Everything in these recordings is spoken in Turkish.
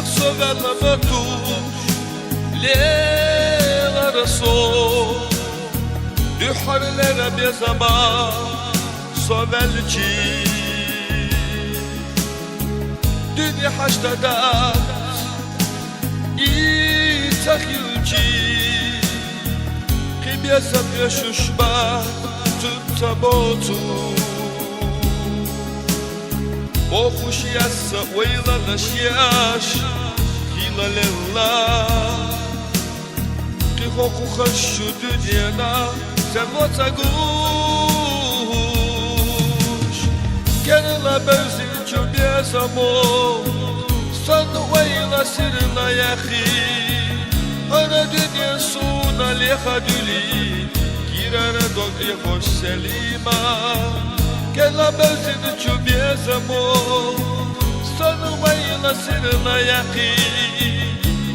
sovela matuş Lera so Düharlere bir zaman Sovelci Dünya haşta da İtakilci Kim yasam yaşuşma Tutabotu O hoş yasa Veyla naşyaş Hila lella Ki hoku haşu dünyana Sen vata guş Kenala benzin çömye zamon San veyla sirna yahi Ana dünya suna liha düli Girana dogri hoş selima Kenala benzin çömye zamon San veyla sirna yahi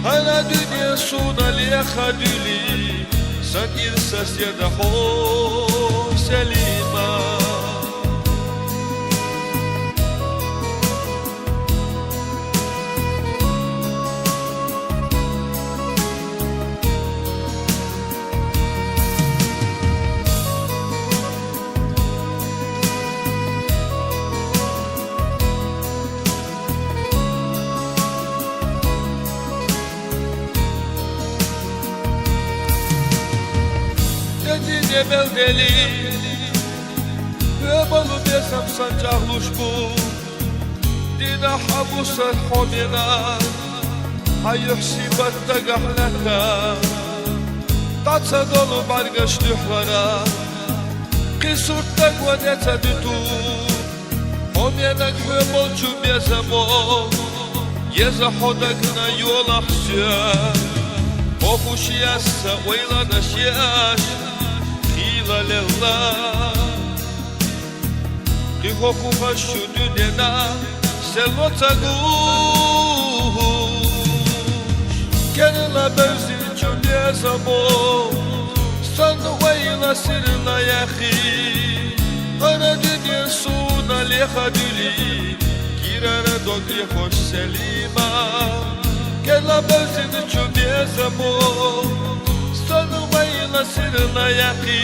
Ana dünya suna liha düli Sen irsas yada hoş selima Cebel deli Ve balı besam sancakluş bu Dina habusar homina Hayuhsibat da gahlaka Tatsa dolu bargaş dühlara Kisurttak vadeta dütu Homyanak ve bolçu bezamo Yeza hodakna yol ahşar O huş yassa veyla naşyaş Hila lella Ki hoku haşu dünyana Selvota guş Kenala benzin çölye zamon San veyla sirna yahi Ana dünya suna liha düli Girana dogri hoş selima Kenala benzin çölye zamon San veyla sirna yahi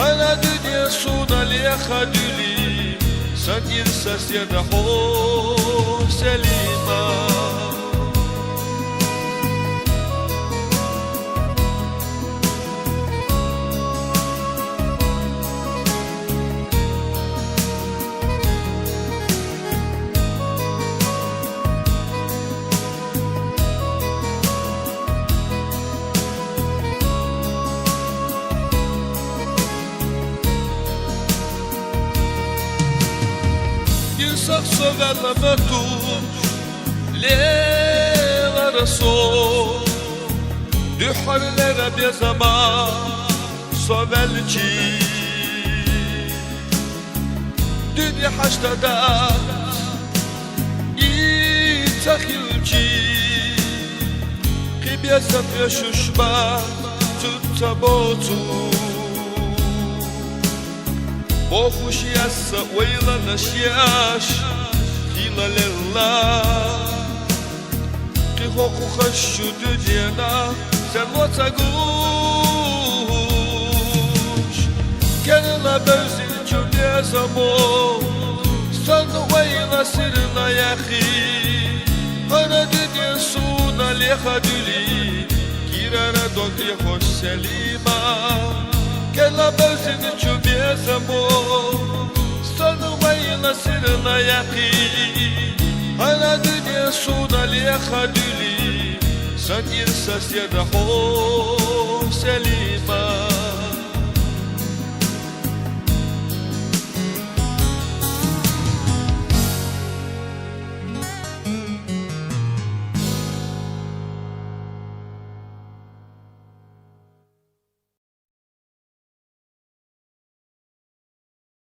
Ana dünya suna liha düli Sen irsas yada hoş selima Sak sovela matuş Lera so Düharlere bir zaman Sovelci Dünya haşta da İtakilci Kim yasam yaşuşma Tutabotu O hoş yassa veyla naşyaş Hila lella Ki hoku haşu dünyana Sen vata guş Kenala benzin çömye zamon San veyla sirna yahi Ana dünya suna liha düli Girana dogri hoş selima Kenala benzin çömye zamon San veyla sirna yahi Ana dünya suna liha düli Sen irsas yada hoş selima